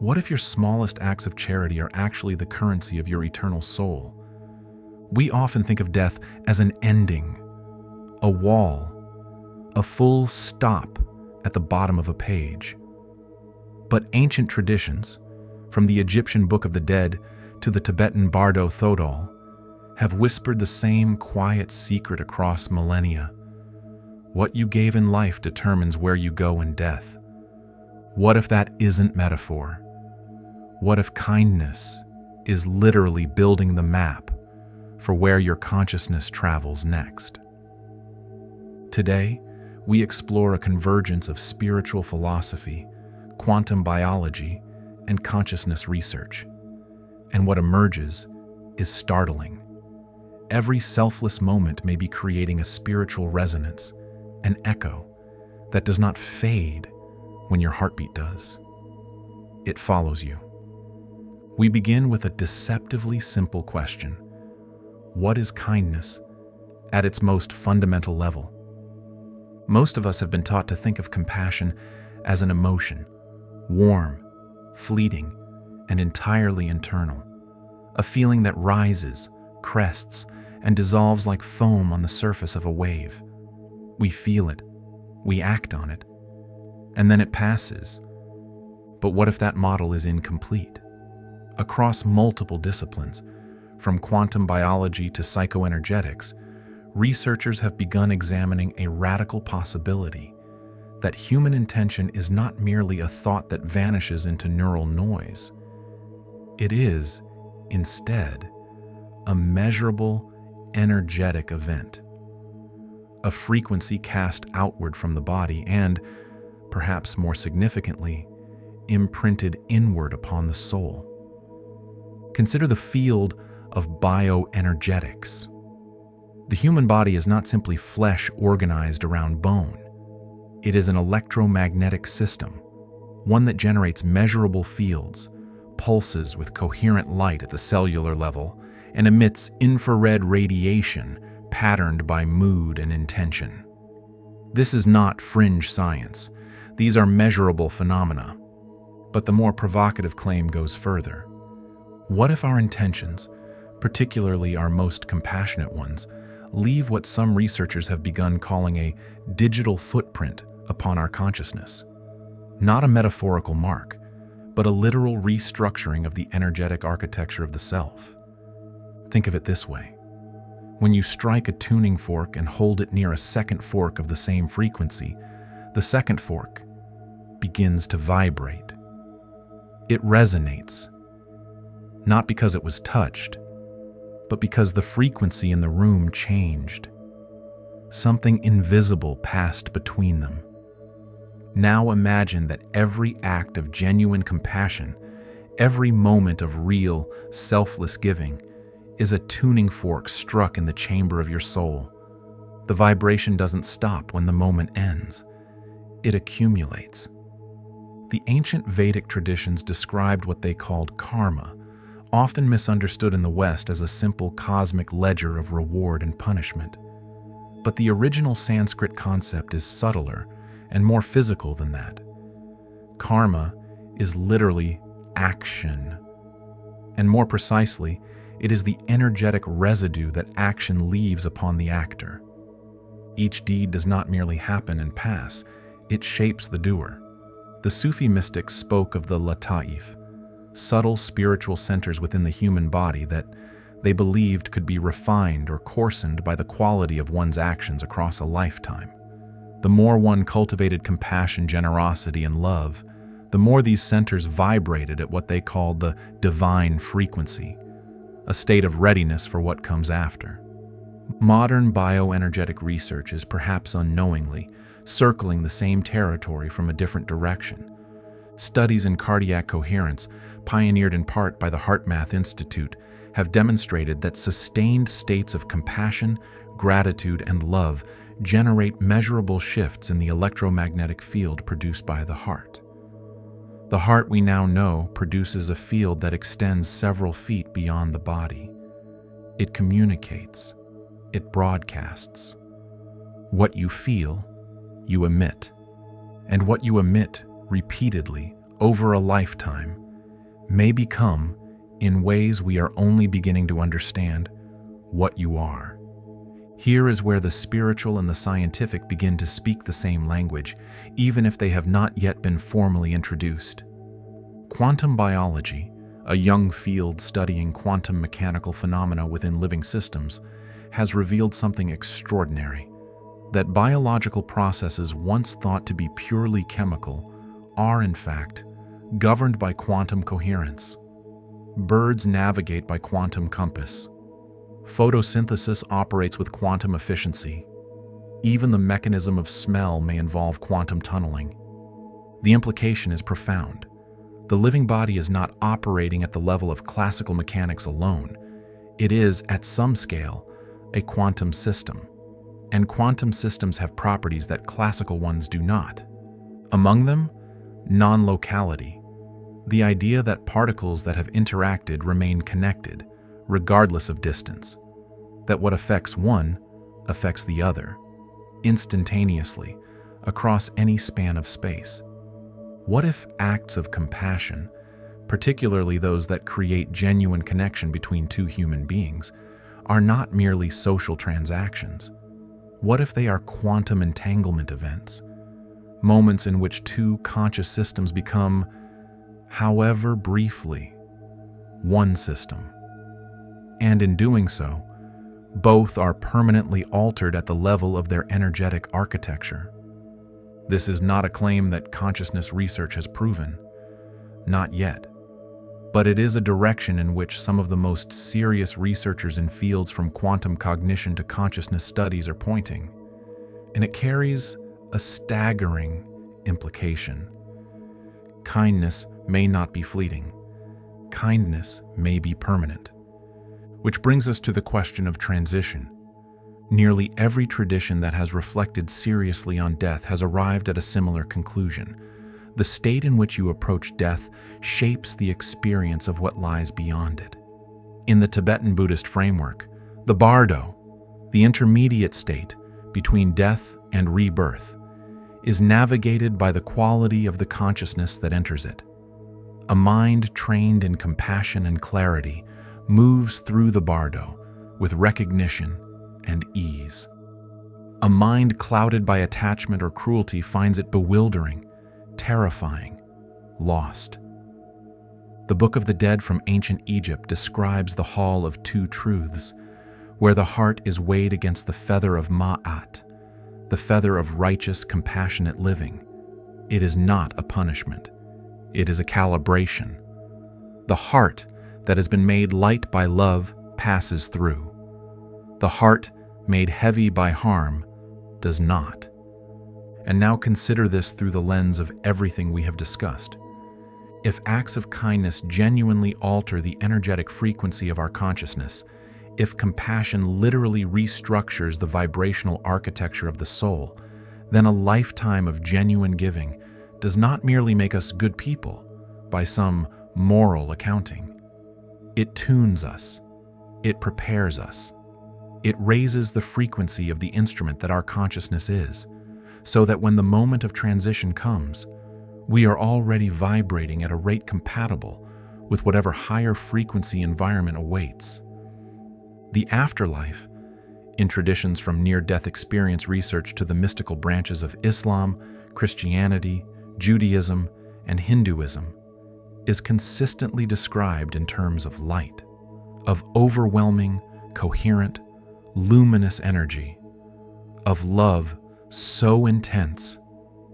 What if your smallest acts of charity are actually the currency of your eternal soul? We often think of death as an ending, a wall, a full stop at the bottom of a page. But ancient traditions, from the Egyptian Book of the Dead to the Tibetan Bardo Thodol, have whispered the same quiet secret across millennia. What you gave in life determines where you go in death. What if that isn't metaphor? What if kindness is literally building the map for where your consciousness travels next? Today, we explore a convergence of spiritual philosophy, quantum biology, and consciousness research. And what emerges is startling. Every selfless moment may be creating a spiritual resonance, an echo that does not fade when your heartbeat does. It follows you. We begin with a deceptively simple question. What is kindness at its most fundamental level? Most of us have been taught to think of compassion as an emotion, warm, fleeting, and entirely internal, a feeling that rises, crests, and dissolves like foam on the surface of a wave. We feel it, we act on it, and then it passes. But what if that model is incomplete? Across multiple disciplines, from quantum biology to psychoenergetics, researchers have begun examining a radical possibility that human intention is not merely a thought that vanishes into neural noise. It is, instead, a measurable, energetic event, a frequency cast outward from the body and, perhaps more significantly, imprinted inward upon the soul. Consider the field of bioenergetics. The human body is not simply flesh organized around bone. It is an electromagnetic system, one that generates measurable fields, pulses with coherent light at the cellular level, and emits infrared radiation patterned by mood and intention. This is not fringe science. These are measurable phenomena. But the more provocative claim goes further. What if our intentions, particularly our most compassionate ones, leave what some researchers have begun calling a digital footprint upon our consciousness? Not a metaphorical mark, but a literal restructuring of the energetic architecture of the self. Think of it this way. When you strike a tuning fork and hold it near a second fork of the same frequency, the second fork begins to vibrate. It resonates, not because it was touched, but because the frequency in the room changed. Something invisible passed between them. Now imagine that every act of genuine compassion, every moment of real, selfless giving, is a tuning fork struck in the chamber of your soul. The vibration doesn't stop when the moment ends. It accumulates. The ancient Vedic traditions described what they called karma, often misunderstood in the West as a simple cosmic ledger of reward and punishment. But the original Sanskrit concept is subtler and more physical than that. Karma is literally action. And more precisely, it is the energetic residue that action leaves upon the actor. Each deed does not merely happen and pass, it shapes the doer. The Sufi mystics spoke of the lataif, subtle spiritual centers within the human body that they believed could be refined or coarsened by the quality of one's actions across a lifetime. The more one cultivated compassion, generosity, and love, the more these centers vibrated at what they called the divine frequency, a state of readiness for what comes after. Modern bioenergetic research is perhaps unknowingly circling the same territory from a different direction. Studies in cardiac coherence, pioneered in part by the HeartMath Institute, have demonstrated that sustained states of compassion, gratitude, and love generate measurable shifts in the electromagnetic field produced by the heart. The heart, we now know, produces a field that extends several feet beyond the body. It communicates. It broadcasts. What you feel, you emit. And what you emit repeatedly over a lifetime may become, in ways we are only beginning to understand, what you are. Here is where the spiritual and the scientific begin to speak the same language, even if they have not yet been formally introduced. Quantum biology, a young field studying quantum mechanical phenomena within living systems, has revealed something extraordinary: that biological processes once thought to be purely chemical are, in fact, governed by quantum coherence. Birds navigate by quantum compass. Photosynthesis operates with quantum efficiency. Even the mechanism of smell may involve quantum tunneling. The implication is profound. The living body is not operating at the level of classical mechanics alone. It is, at some scale, a quantum system. And quantum systems have properties that classical ones do not. Among them, non-locality, the idea that particles that have interacted remain connected, regardless of distance, that what affects one affects the other, instantaneously, across any span of space. What if acts of compassion, particularly those that create genuine connection between two human beings, are not merely social transactions? What if they are quantum entanglement events, moments in which two conscious systems become, however briefly, one system? And in doing so, both are permanently altered at the level of their energetic architecture. This is not a claim that consciousness research has proven, not yet, but it is a direction in which some of the most serious researchers in fields from quantum cognition to consciousness studies are pointing, and it carries a staggering implication. Kindness may not be fleeting. Kindness may be permanent. Which brings us to the question of transition. Nearly every tradition that has reflected seriously on death has arrived at a similar conclusion. The state in which you approach death shapes the experience of what lies beyond it. In the Tibetan Buddhist framework, the Bardo, the intermediate state between death and rebirth, is navigated by the quality of the consciousness that enters it. A mind trained in compassion and clarity moves through the Bardo with recognition and ease. A mind clouded by attachment or cruelty finds it bewildering, terrifying, lost. The Book of the Dead from ancient Egypt describes the Hall of Two Truths, where the heart is weighed against the feather of Ma'at, the feather of righteous, compassionate living. It is not a punishment. It is a calibration. The heart that has been made light by love passes through. The heart made heavy by harm does not. And now consider this through the lens of everything we have discussed. If acts of kindness genuinely alter the energetic frequency of our consciousness, if compassion literally restructures the vibrational architecture of the soul, then a lifetime of genuine giving does not merely make us good people by some moral accounting. It tunes us. It prepares us. It raises the frequency of the instrument that our consciousness is, so that when the moment of transition comes, we are already vibrating at a rate compatible with whatever higher frequency environment awaits. The afterlife, in traditions from near-death experience research to the mystical branches of Islam, Christianity, Judaism, and Hinduism, is consistently described in terms of light, of overwhelming, coherent, luminous energy, of love so intense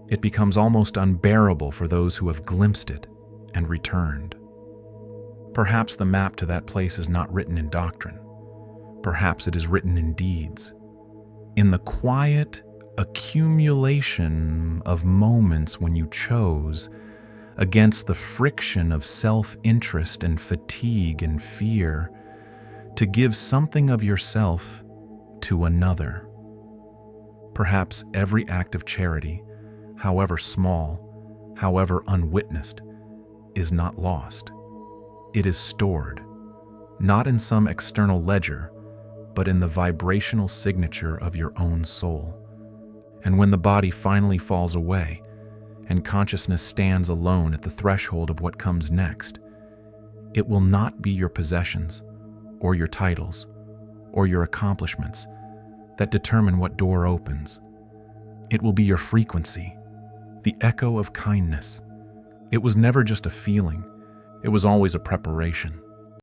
it becomes almost unbearable for those who have glimpsed it and returned. Perhaps the map to that place is not written in doctrine. Perhaps it is written in deeds, in the quiet accumulation of moments when you chose, against the friction of self-interest and fatigue and fear, to give something of yourself to another. Perhaps every act of charity, however small, however unwitnessed, is not lost. It is stored, not in some external ledger, but in the vibrational signature of your own soul. And when the body finally falls away, and consciousness stands alone at the threshold of what comes next, It will not be your possessions, or your titles, or your accomplishments that determine what door opens. It will be your frequency, the echo of kindness. It was never just a feeling, it was always a preparation.